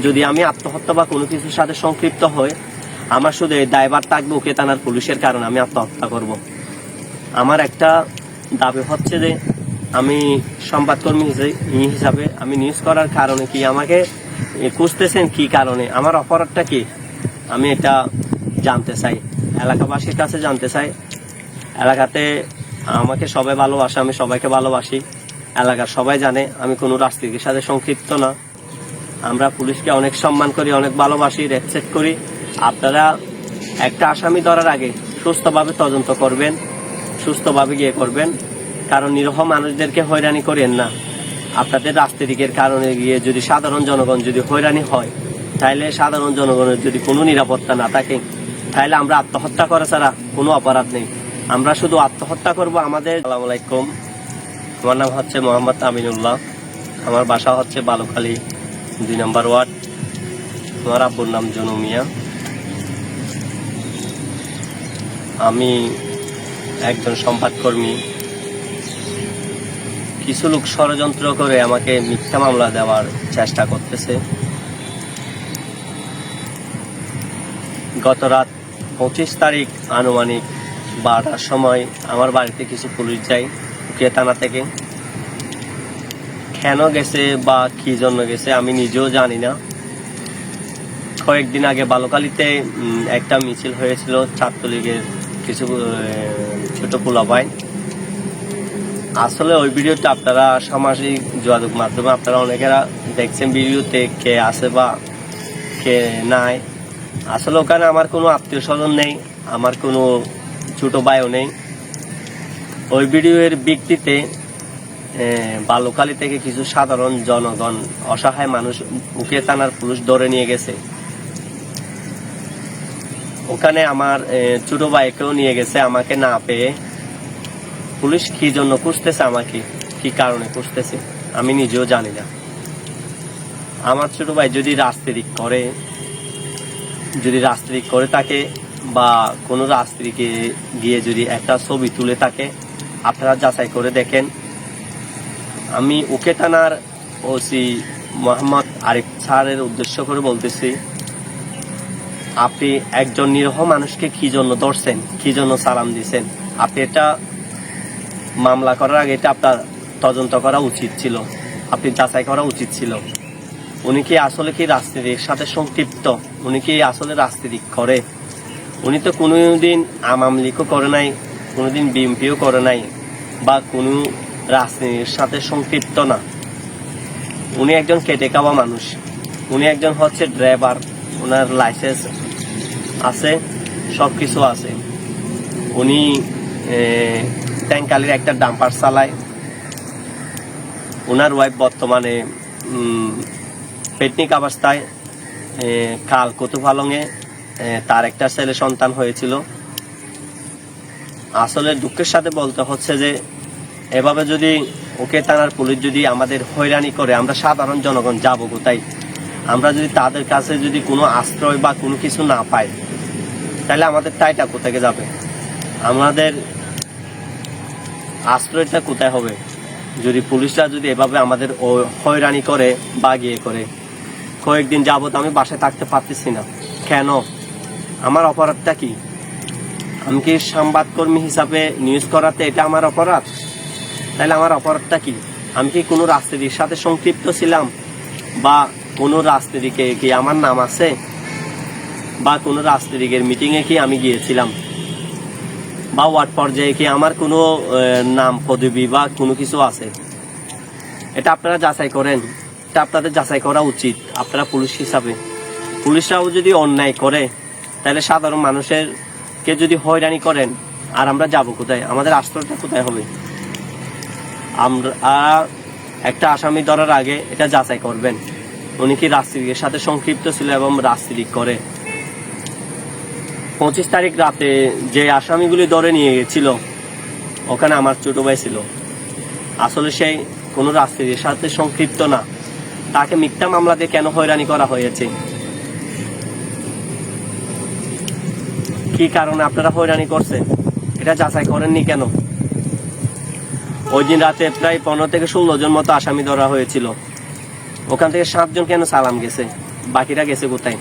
যদি আমি আত্মহত্যা বা কোনো কিছুর সাথে সংক্ষিপ্ত হই, আমার শুধু এই দায়ভার থাকবে ওকে থানার পুলিশের কারণে আমি আত্মহত্যা করব। আমার একটা দাবি হচ্ছে যে আমি সংবাদকর্মী হিসাবে আমি নিউজ করার কারণে কি আমাকে খুঁজতেছেন, কি কারণে, আমার অপরাধটা কি, আমি এটা জানতে চাই, এলাকাবাসীর কাছে জানতে চাই। এলাকাতে আমাকে সবাই ভালোবাসে, আমি সবাইকে ভালোবাসি, এলাকার সবাই জানে আমি কোনো রাজনীতির সাথে সংক্ষিপ্ত না। আমরা পুলিশকে অনেক সম্মান করি, অনেক ভালোবাসি, রেসপেক্ট করি। আপনারা একটা আসামি ধরার আগে সুস্থভাবে তদন্ত করবেন, সুস্থভাবে গিয়ে করবেন, কারণ নিরীহ মানুষদেরকে হয়রানি করেন না। আপনাদের রাজনীতিকের কারণে গিয়ে যদি সাধারণ জনগণ যদি হয়রানি হয়, তাহলে সাধারণ জনগণের যদি কোনো নিরাপত্তা না থাকে, তাহলে আমরা আত্মহত্যা করা ছাড়া কোনো অপরাধ নেই। আমরা শুধু আত্মহত্যা করব আমাদের। আসসালামু আলাইকুম, আমার নাম হচ্ছে মোহাম্মদ আমিনুল্লাহ, আমার বাসা হচ্ছে বালুখালী 2 নম্বর ওয়ার্ড। আমার আব্বুর নাম জনু মিয়া। আমি একজন সংবাদকর্মী। কিছু লোক ষড়যন্ত্র করে আমাকে মিথ্যা মামলা দেওয়ার চেষ্টা করতেছে। গত রাত 25 তারিখ আনুমানিক 12টার সময় আমার বাড়িতে কিছু পুলিশ যায় উকিয়া থানা থেকে। কেন গেছে বা কি জন্য গেছে আমি নিজেও জানি না। কয়েকদিন আগে বালুখালীতে একটা মিছিল হয়েছিল ছাত্রলীগের কিছু ছোট পোলাপাইন। আসলে ওই ভিডিওটা আপনারা সামাজিক যোগাযোগ মাধ্যমে আপনারা অনেকেরা দেখছেন ভিডিওতে, কে আছে বা কে নাই। আসলে ওখানে আমার কোনো আত্মীয় স্বজন নেই, আমার কোনো ছোট ভাইও নেই। ওই ভিডিওর ভিত্তিতে বালুখালী থেকে কিছু সাধারণ জনগণ, অসহায় মানুষ উকিয়া থানার পুলিশ ধরে নিয়ে গেছে। ওখানে আমার ছোট ভাইকেও নিয়ে গেছে আমাকে না পেয়ে। পুলিশ কি জন্য খুঁজতেছে আমাকে, কি কারণে খুঁজতেছে আমি নিজেও জানি না। আমার ছোট ভাই যদি রাজনীতি করে থাকে বা কোনো রাজনীতিকে গিয়ে যদি একটা ছবি তুলে থাকে, আপনারা যাচাই করে দেখেন। আমি উকিয়া থানার ওসি মোহাম্মদ আরিফ স্যারের উদ্দেশ্য করে বলতেছি, আপনি একজন নিরীহ মানুষকে কি জন্য ধরছেন, কি জন্য সালাম দিয়েছেন? আপনি এটা মামলা করার আগে এটা আপনার তদন্ত করা উচিত ছিল, আপনি যাচাই করা উচিত ছিল। উনি কি আসলে কি রাজনীতির সাথে সংক্ষিপ্ত, উনি কি আসলে রাজনীতি করে? উনি তো কোনোদিন আওয়ামী লীগও করে নাই, কোনোদিন বিএনপিও করে নাই, বা কোনো রাজনীতির সাথে সংক্ষিপ্ত না। উনি একজন খেটে খাওয়া মানুষ, উনি একজন হচ্ছে ড্রাইভার, ওনার লাইসেন্স আছে, সব কিছু আছে। উনি ট্যাঙ্কালির একটা ডাম্পার চালায়। ওনার ওয়াইফ বর্তমানে পেটনিক অবস্থায়, কাল কুতুফালংয়ে তার একটা ছেলে সন্তান হয়েছিল। আসলে দুঃখের সাথে বলতে হচ্ছে যে এভাবে যদি উকিয়া থানার পুলিশ যদি আমাদের হয়রানি করে, আমরা সাধারণ জনগণ যাবো কোথায়? আমরা যদি তাদের কাছে যদি কোনো আশ্রয় বা কোনো কিছু না পাই, তাহলে আমাদের টাইটা কোথায় যাবে? আমাদের আশ্রয়টা কোথায় হবে? যদি পুলিশরা যদি এভাবে আমাদের হয়রানি করে বা গিয়ে করে। কয়েকদিন যাবত আমি বাসায় থাকতে পারতেছি না। কেন? আমার অপরাধটা কি? আমি কি সংবাদকর্মী হিসাবে নিউজ করাতে এটা আমার অপরাধ? তাহলে আমার অপরাধটা কি? আমি কি কোনো রাজনীতির সাথে সংক্ষিপ্ত ছিলাম, বা কোনো রাজনীতিকে কি আমার নাম আছে, বা কোনো রাজনীতিকের মিটিংয়ে কি আমি গিয়েছিলাম, বা ওয়ার্ড পর্যায়ে কি আমার কোনো নাম পদবি বা কোনো কিছু আছে? এটা আপনারা যাচাই করেন, এটা আপনাদের যাচাই করা উচিত। আপনারা পুলিশ হিসাবে, পুলিশরাও যদি অন্যায় করে, তাহলে সাধারণ মানুষের কে যদি হয়রানি করেন, আর আমরা যাব কোথায়? আমাদের আশ্রয়টা কোথায় হবে? আমরা একটা আসামি ধরার আগে এটা যাচাই করবেন, উনি কি রাজনীতির সাথে সংক্ষিপ্ত ছিল এবং রাজনীতি করে। 25 তারিখ রাতে যে আসামিগুলি ধরে নিয়ে গেছিল, ওখানে আমার ছোট ভাই ছিল। আসলে সেই কোনো রাজনীতির সাথে সংক্ষিপ্ত না। তাকে মিথ্যা মামলা দিয়ে কেন হয়রানি করা হয়েছে? কি কারণে আপনারা হয়রানি করছেন? এটা যাচাই করেননি কেন? ওই দিন রাতে প্রায় 15 থেকে 16 জন মতো আসামি ধরা হয়েছিল। ওখান থেকে 7 জন কেন সালাম গেছে? বাকিরা গেছে কোথায়?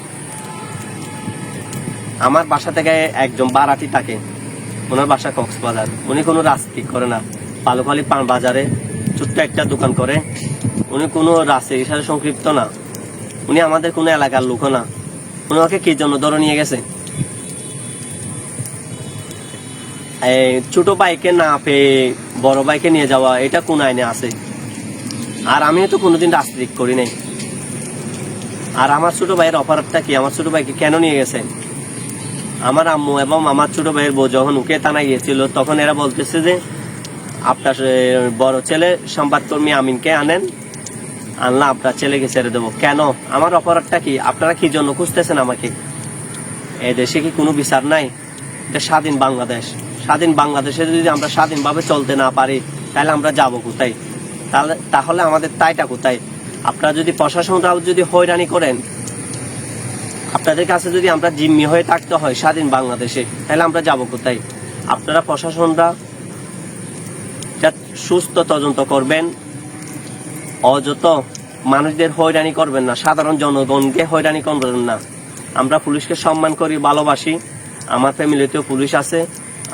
আমার বাসা থেকে একজন বারাটি থাকে, ওনার বাসা কক্সবাজার, উনি কোনো রাজনীতি করে না, পালুখালী পান বাজারে ছোট্ট একটা দোকান করে, উনি কোনো রাজনীতির সাথে সংক্ষিপ্ত না, উনি আমাদের কোনো এলাকার লোক না। উনি ওকে কি জন্য ধরে নিয়ে গেছে? ছোট ভাইকে না পেয়ে বড় ভাইকে নিয়ে যাওয়া, এটা কোন আইনে আছে? আর আমি তো কোনোদিন রাজনীতি করি নাই। আর আমার ছোট ভাইয়ের অপরাধটা কি? আমার ছোট ভাইকে কেন নিয়ে গেছে? আমার আম্মু এবং আমার ছোট ভাইয়ের বউ যখন উকে থানায় গিয়েছিল, তখন এরা বলতেছে যে আপনার বড় ছেলে সংবাদকর্মী আমিনকে আনেন, আনলা আপনার ছেলেকে ছেড়ে দেবো। কেন? আমার অপরাধটা কি? আপনারা কি জন্য খুঁজতেছেন আমাকে? এই দেশে কি কোনো বিচার নাই? এটা স্বাধীন বাংলাদেশ। স্বাধীন বাংলাদেশে যদি আমরা স্বাধীনভাবে চলতে না পারি, তাহলে আমরা যাব কোথায়? তাহলে আমাদের তাইটা কোথায়? আপনারা যদি প্রশাসনরাও যদি হয়রানি করেন, আপনাদের কাছে যদি আমরা জিম্মি হয়ে থাকতে হয় স্বাধীন বাংলাদেশে, তাহলে আমরা যাব কোথায়? আপনারা প্রশাসনরা সুস্থ তদন্ত করবেন, অযথা মানুষদের হয়রানি করবেন না, সাধারণ জনগণকে হয়রানি করবেন না। আমরা পুলিশকে সম্মান করি, ভালোবাসি। আমার ফ্যামিলিতেও পুলিশ আছে,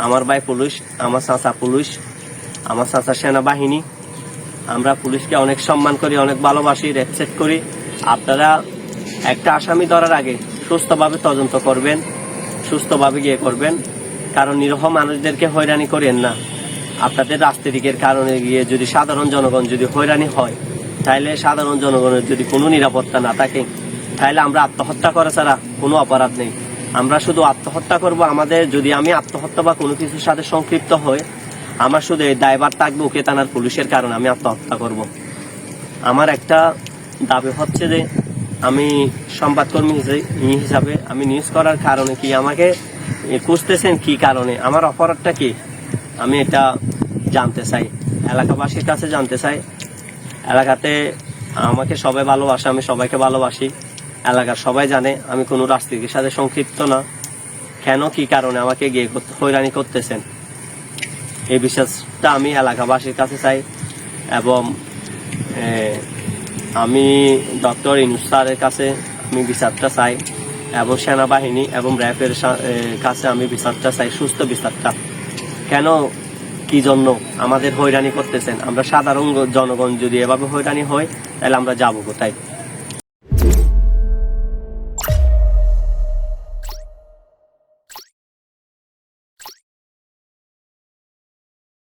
আমার ভাই পুলিশ, আমার চাচা পুলিশ, আমার চাচা সেনাবাহিনী। আমরা পুলিশকে অনেক সম্মান করি, অনেক ভালোবাসি, রেসপেক্ট করি। আপনারা একটা আসামি ধরার আগে সুস্থভাবে তদন্ত করবেন, সুস্থভাবে গিয়ে করবেন, কারণ নিরীহ মানুষদেরকে হয়রানি করেন না। আপনাদের রাজনীতিকের কারণে গিয়ে যদি সাধারণ জনগণ যদি হয়রানি হয়, তাহলে সাধারণ জনগণের যদি কোনো নিরাপত্তা না থাকে, তাহলে আমরা আত্মহত্যা করা ছাড়া কোনো অপরাধ নেই। আমরা শুধু আত্মহত্যা করব। আমাদের যদি আমি আত্মহত্যা বা কোনো কিছুর সাথে সংক্ষিপ্ত হই, আমার শুধু এই দায়ভার থাকবে উকে থানার পুলিশের কারণে আমি আত্মহত্যা করব। আমার একটা দাবি হচ্ছে যে আমি সংবাদকর্মী হিসাবে আমি নিউজ করার কারণে কি আমাকে খুঁজতেছেন, কি কারণে, আমার অপরাধটা কি, আমি এটা জানতে চাই, এলাকাবাসীর কাছে জানতে চাই। এলাকাতে আমাকে সবাই ভালোবাসে, আমি সবাইকে ভালোবাসি, এলাকার সবাই জানে আমি কোনো রাজনীতির সাথে সংক্ষিপ্ত না। কেন, কি কারণে আমাকে গিয়ে হয়রানি করতেছেন, এই বিশ্বাসটা আমি এলাকাবাসীর কাছে চাই। এবং আমি ডক্টর ইউনূস স্যারের কাছে আমি বিচারটা চাই, এবং সেনাবাহিনী এবং র্যাবের কাছে আমি বিচারটা চাই, সুস্থ বিচারটা। কেন, কি জন্য আমাদের হয়রানি করতেছেন? আমরা সাধারণ জনগণ যদি এভাবে হয়রানি হয়, তাহলে আমরা যাব কোথায়?